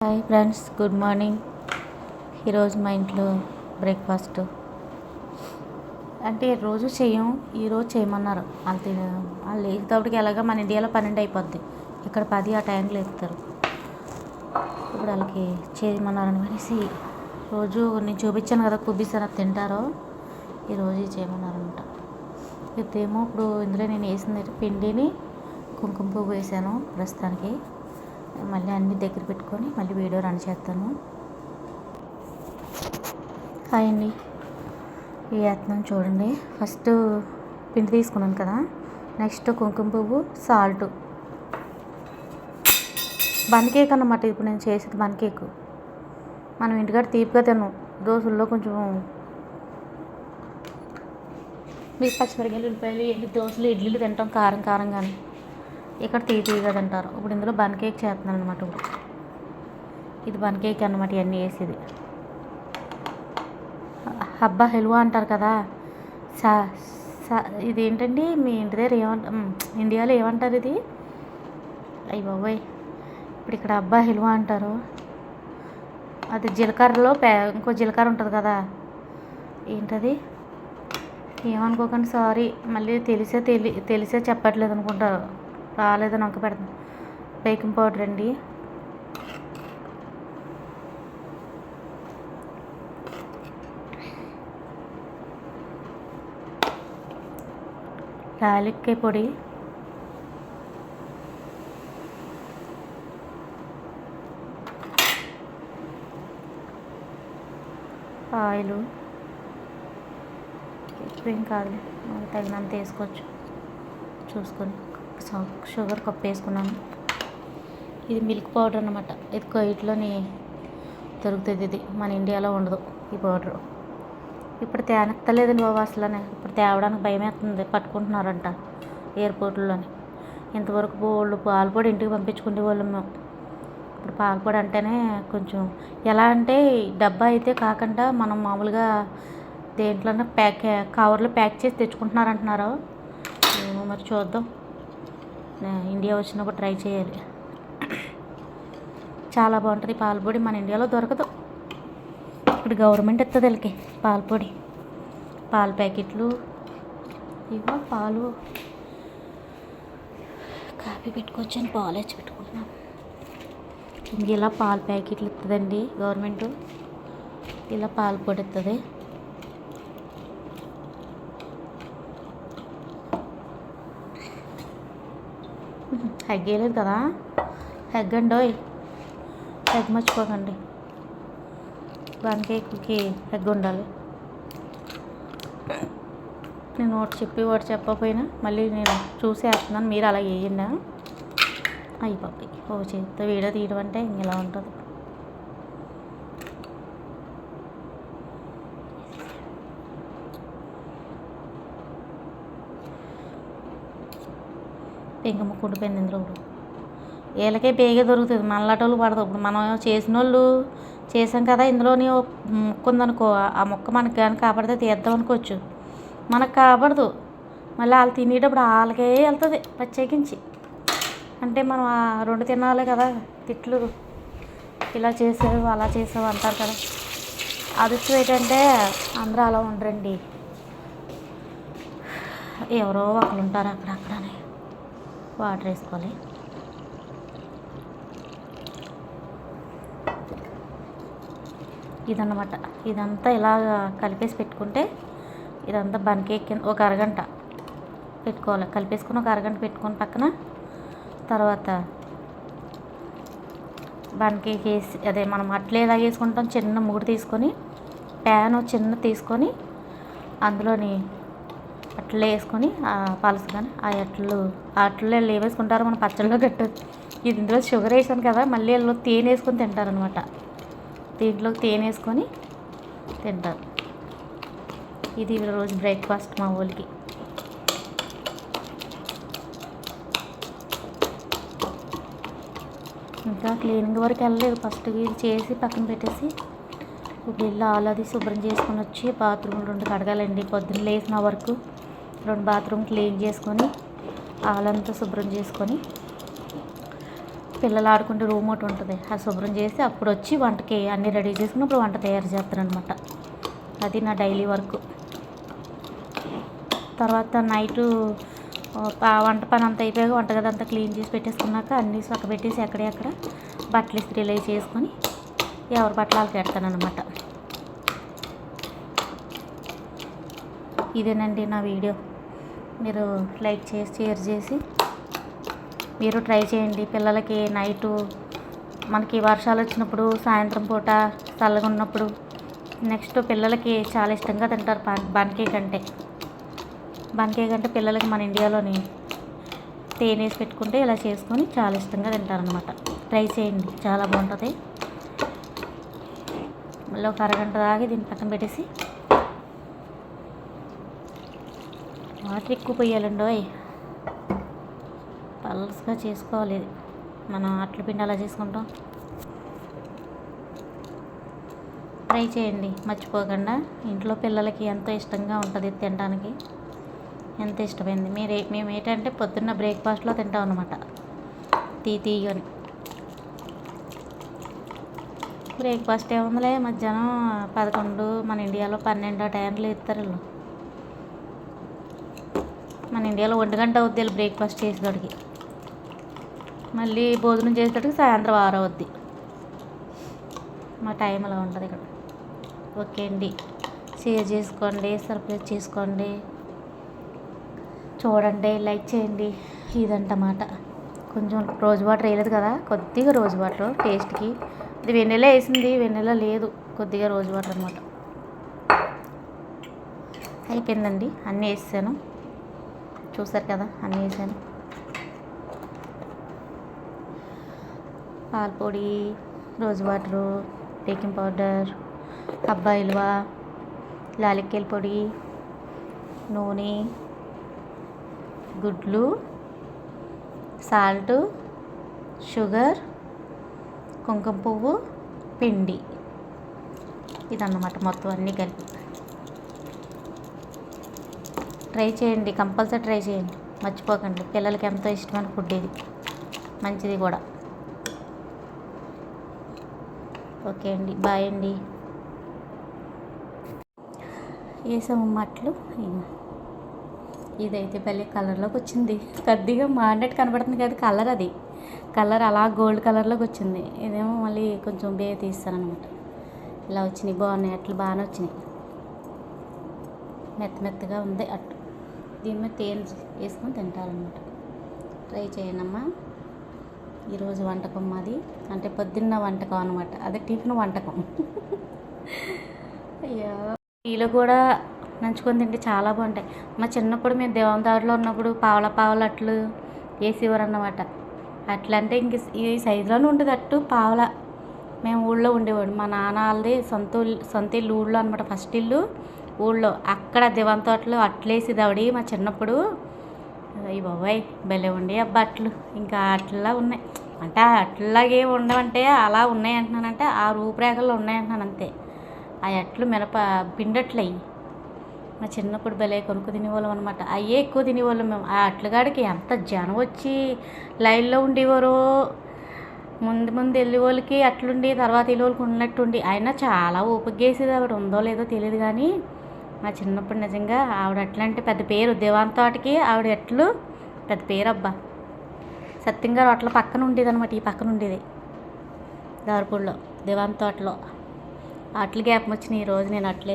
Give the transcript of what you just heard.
Hi friends, good morning. ఈరోజు మా ఇంట్లో బ్రేక్ఫాస్ట్ అంటే రోజు చేయం, ఈరోజు చేయమన్నారు. వాళ్ళు లేచేటప్పటికి ఎలాగ మన ఇండియాలో 12 అయిపోద్ది, ఇక్కడ 10 ఆ టైంలో లేస్తారు. ఇప్పుడు వాళ్ళకి చేయమన్నారని అనేసి రోజు నేను చూపించాను కదా, కుబ్బిస్తారు అది తింటారో, ఈరోజు చేయమన్నారనమాట. ఇదేమో ఇప్పుడు ఇందులో నేను వేసింది పిండిని కుంకుమ పువ్వు వేసాను ప్రస్తుతానికి. మళ్ళీ అన్నీ దగ్గర పెట్టుకొని మళ్ళీ వీడియో రన్ చేస్తాను. హాయ్ అండి, వేస్తున్నాను చూడండి. ఫస్ట్ పిండి తీసుకున్నాను కదా, నెక్స్ట్ కుంకుమ పువ్వు, సాల్ట్, బన్ కేక్ అన్నమాట. ఇప్పుడు నేను చేసేది బన్ కేక్. మనం ఇంటికాడ తీపిగా తిన్నాం, దోశల్లో కొంచెం మీకు పచ్చిమిరకాయలు, ఉల్లిపాయలు, దోశలు, ఇడ్లీలు తింటాం కారం కారంగానే, ఇక్కడ తీపిగా తింటారు. ఇప్పుడు ఇందులో బన్ కేక్ చేస్తున్నాను అనమాట. ఇప్పుడు ఇది బన్ కేక్ అన్నమాట. ఇవన్నీ వేసేది హబ్బా హల్వా అంటారు కదా. ఇది ఏంటండి మీ ఇంటి దగ్గర ఇండియాలో ఏమంటారు ఇది? అయ్య బాబోయ్, ఇప్పుడు ఇక్కడ అబ్బా హల్వా అంటారు. అది జీలకర్రలో ఇంకో జీలకర్ర ఉంటుంది కదా, ఏంటది? ఏమనుకోకండి, సారీ. మళ్ళీ తెలిసే చెప్పట్లేదు అనుకుంటారు, రాలేదని వంక పెడతాను. బేకింగ్ పౌడర్ అండి, యాలక్కాయ పొడి, ఆయిలు, ఎక్కువేం కాదు, తగినంత వేసుకోవచ్చు చూసుకొని. షుగర్ కప్ వేసుకున్నాను. ఇది మిల్క్ పౌడర్ అన్నమాట. ఇది కోయిట్లోని దొరుకుతుంది. ఇది మన ఇండియాలో ఉండదు ఈ పౌడరు. ఇప్పుడు తేనెత్తలేదండి బాబు అసలు. ఇప్పుడు తేవడానికి భయం వేస్తుంది, పట్టుకుంటున్నారంట ఎయిర్పోర్ట్లోని. ఇంతవరకు బోళ్ళు పాలపొడి ఇంటికి పంపించుకునే వాళ్ళం మేము. ఇప్పుడు పాలపొడి అంటేనే కొంచెం ఎలా అంటే, డబ్బా అయితే కాకుండా మనం మామూలుగా దేంట్లోనే కవర్లో ప్యాక్ చేసి తెచ్చుకుంటున్నారంటున్నారు. ఏమో మరి చూద్దాం, ఇండియా వచ్చినప్పుడు ట్రై చేయాలి. చాలా బాగుంటుంది పాలపొడి, మన ఇండియాలో దొరకదు. ఇప్పుడు గవర్నమెంట్ ఇస్తుంది వీళ్ళకి పాలపొడి. పాల ప్యాకెట్లు, ఇవో పాలు, కాఫీ పెట్టుకొచ్చాను, పాలు వచ్చి పెట్టుకుంటున్నాను. ఇలా పాల ప్యాకెట్లు ఇస్తుందండి గవర్నమెంట్, ఇలా పాలపొడి ఇస్తుంది. హెగ్ వేయలేదు కదా, హెగ్ అండి, హెగ్ మర్చిపోకండి. బన్ కేక్కి హెగ్ ఉండాలి. నేను ఒకటి చెప్పి ఒకటి చెప్పకపోయినా మళ్ళీ నేను చూసి వేస్తున్నాను, మీరు అలా వేయండి. అయిపోయి ఓ చేతితో వీడియో తీయడం అంటే ఇలా ఉంటుంది. పెంక ముక్క ఉండిపోయింది ఇందులో. ఇప్పుడు వీళ్ళకే బేగా దొరుకుతుంది, మనలాటోళ్ళు పడదు. ఇప్పుడు మనం చేసిన వాళ్ళు చేసాం కదా, ఇందులోని ముక్క ఉందనుకో, ఆ ముక్క మనకి కానీ కాపాడితే తీద్దాం అనుకోవచ్చు, మనకు కాపాడదు. మళ్ళీ వాళ్ళు తినేటప్పుడు వాళ్ళకే వెళ్తుంది ప్రత్యేకించి. అంటే మనం ఆ 2 తినాలి కదా, తిట్లు ఇలా చేసావు అలా చేసావు అంటారు కదా. అదృష్టం ఏంటంటే అందరూ అలా ఉండరండి, ఎవరో ఒకరు ఉంటారు అక్కడక్కడనే. వాటర్ వేసుకోవాలి. ఇదన్నమాట. ఇదంతా ఇలా కలిపేసి పెట్టుకుంటే, ఇదంతా బన్ కేక్ కింద ఒక అరగంట పెట్టుకోవాలి. కలిపేసుకుని ఒక అరగంట పెట్టుకొని పక్కన, తర్వాత బన్ కేక్ వేసి, అదే మనం అట్లే ఎలా వేసుకుంటాం, చిన్న మూడు తీసుకొని, ప్యాన్ చిన్న తీసుకొని, అందులోని అట్లే వేసుకొని పలుసుకొని ఆ అట్లు వేసుకుంటారు. మనం పచ్చళ్ళలో కట్టదు. ఇది ఇందులో షుగర్ వేసాను కదా, మళ్ళీ వీళ్ళు తేనె వేసుకొని తింటారనమాట. దీంట్లో తేనె వేసుకొని తింటారు. ఇది రోజు బ్రేక్ఫాస్ట్ మా ఊళ్ళకి. ఇంకా క్లీనింగ్ వరకు వెళ్ళలేదు. ఫస్ట్ ఇది చేసి పక్కన పెట్టేసి ఇప్పుడు ఇల్లు ఆలది శుభ్రం చేసుకొని వచ్చి బాత్రూమ్లు 2 కడగాలండి. పొద్దున్న లేచిన వరకు 2 బాత్రూమ్ క్లీన్ చేసుకొని, ఆలంతా శుభ్రం చేసుకొని పిల్లలు ఆడుకుంటే రూమ్ ఒకటి ఉంటుంది, అది శుభ్రం చేసి అప్పుడు వచ్చి వంటకి అన్నీ రెడీ చేసుకుని అప్పుడు వంట తయారు చేస్తానమాట. అది నా డైలీ వర్క్. తర్వాత నైటు వంట పని అంతా అయిపోయాక వంటగది అంతా క్లీన్ చేసి పెట్టేసుకున్నాక అన్నీ చక్క పెట్టేసి ఎక్కడెక్కడ బట్టలు ఇస్త్రీలు చేసుకొని ఎవరి బట్టలు వాళ్ళకి పెడతానమాట. ఇదేనండి నా వీడియో. మీరు లైక్ చేసి షేర్ చేసి మీరు ట్రై చేయండి. పిల్లలకి నైటు మనకి వర్షాలు వచ్చినప్పుడు సాయంత్రం పూట చల్లగా ఉన్నప్పుడు నెక్స్ట్ పిల్లలకి చాలా ఇష్టంగా తింటారు బన్ కేక్ అంటే. బన్ కేక్ అంటే పిల్లలకి మన ఇండియాలోని తేనె వేసి పెట్టుకుంటే ఇలా చేసుకొని చాలా ఇష్టంగా తింటారనమాట. ట్రై చేయండి, చాలా బాగుంటుంది. మళ్ళీ ఒక అరగంట దాకా దీన్ని పక్కన పెట్టేసి వాటర్ ఎక్కువ పోయాలండి. పల్స్గా చేసుకోవాలి. ఇది మనం అట్ల పిండి అలా చేసుకుంటాం. ట్రై చేయండి మర్చిపోకుండా. ఇంట్లో పిల్లలకి ఎంతో ఇష్టంగా ఉంటుంది తినడానికి, ఎంత ఇష్టమైంది. మేము ఏంటంటే పొద్దున్న బ్రేక్ఫాస్ట్లో తింటాం అనమాట. తీయని బ్రేక్ఫాస్ట్ ఏముందిలే, మధ్యాహ్నం 11 మన ఇండియాలో 12 టైంలో ఇస్తారు వీళ్ళు. మన ఇండియాలో 1 గంట అవుద్ది వీళ్ళు బ్రేక్ఫాస్ట్ చేసేటోడికి. మళ్ళీ భోజనం చేసేటోడికి సాయంత్రం 6 అవుద్ది. మా టైం అలా ఉంటుంది ఇక్కడ. ఓకే అండి, షేర్ చేసుకోండి, సబ్స్క్రైబ్ చేసుకోండి, చూడండి, లైక్ చేయండి. ఇదంటమాట. కొంచెం రోజ్ వాటర్ వేయలేదు కదా, కొద్దిగా రోజ్ వాటర్ టేస్ట్కి. ఇది వెన్నెల వేసింది, వెన్నెల లేదు, కొద్దిగా రోజ్ వాటర్ అనమాట. అయిపోయిందండి, అన్నీ వేసాను. చూసారు కదా, అన్నీ వేసాను. పాల పొడి, రోజ్ వాటరు, బేకింగ్ పౌడర్, అబ్బాయి హల్వా, యాలక్కాయల పొడి, నూనె, గుడ్లు, సాల్ట్, షుగర్, కుంకుమ పువ్వు, పిండి. ఇదన్నమాట మొత్తం అన్నీ కలిపి. ట్రై చేయండి, కంపల్సరీ ట్రై చేయండి, మర్చిపోకండి. పిల్లలకి ఎంతో ఇష్టమైన ఫుడ్ ఇది, మంచిది కూడా. ఓకే అండి, బాయ్ అండి. వేసాము మట్లు. ఇదైతే భలే కలర్లోకి వచ్చింది. కొద్దిగా మాడినట్టు కనబడుతుంది కదా కలర్, అది కలర్ అలా గోల్డ్ కలర్లోకి వచ్చింది. ఇదేమో మళ్ళీ కొంచెం తీస్తాను అనమాట. ఇలా వచ్చినాయి, బాగున్నాయి అట్లు, బాగానే వచ్చినాయి. మెత్తగా ఉంది అట్టు. దీని మీద తేనె వేసుకొని తింటారనమాట. ట్రై చేయండమ్మా. ఈరోజు వంటకం మాది, అంటే పొద్దున్న వంటకం అనమాట. అదే టిఫిన్ వంటకం. అయ్యో, టీలో కూడా నంచుకొని తింటే చాలా బాగుంటాయి. మా చిన్నప్పుడు మేము దేవందాడులో ఉన్నప్పుడు పావల అట్లు వేసేవారు అన్నమాట. అట్లా అంటే ఇంక ఈ సైజులోనే ఉంటుంది అట్టు, పావల. మేము ఊళ్ళో ఉండేవాడు, మా నాన్న వాళ్ళది సొంత ఇల్లు ఊళ్ళో అనమాట. ఫస్ట్ ఇల్లు ఊళ్ళో, అక్కడ దేవంతోటలో అట్లేసేది ఆవిడ మా చిన్నప్పుడు. అయ్యి బాబాయ్ భలే ఉండే అబ్బా అట్లు. ఇంకా అట్లా ఉన్నాయి అంటే అట్లాగే ఉండవంటే అలా ఉన్నాయి అంటున్నానంటే ఆ రూపురేఖల్లో ఉన్నాయి అంటున్నాను అంతే. ఆ అట్లు మినప పిండట్లు అయ్యి మా చిన్నప్పుడు భలే కొనుక్కు తినేవాళ్ళం అనమాట. అయ్యే ఎక్కువ తినేవాళ్ళం మేము. ఆ అట్లగాడికి ఎంత జనం వచ్చి లైన్లో ఉండేవారో. ముందు వెళ్ళే వాళ్ళకి అట్లుండి తర్వాత వెళ్ళే వాళ్ళకి ఉన్నట్టుండి. అయినా చాలా ఓపిక చేసేది ఆవిడ, ఉందో లేదో తెలియదు కానీ మా చిన్నప్పుడు నిజంగా ఆవిడ అట్లా అంటే పెద్ద పేరు. దేవాంతోటకి ఆవిడ ఎట్లు పెద్ద పేరు అబ్బా. సత్యంగారు అట్ల పక్కన ఉండేది అనమాట, ఈ పక్కన ఉండేది దారిపూడిలో దేవాంతోటలో. అట్లు గ్యాప్ వచ్చినాయి ఈరోజు నేను అట్లే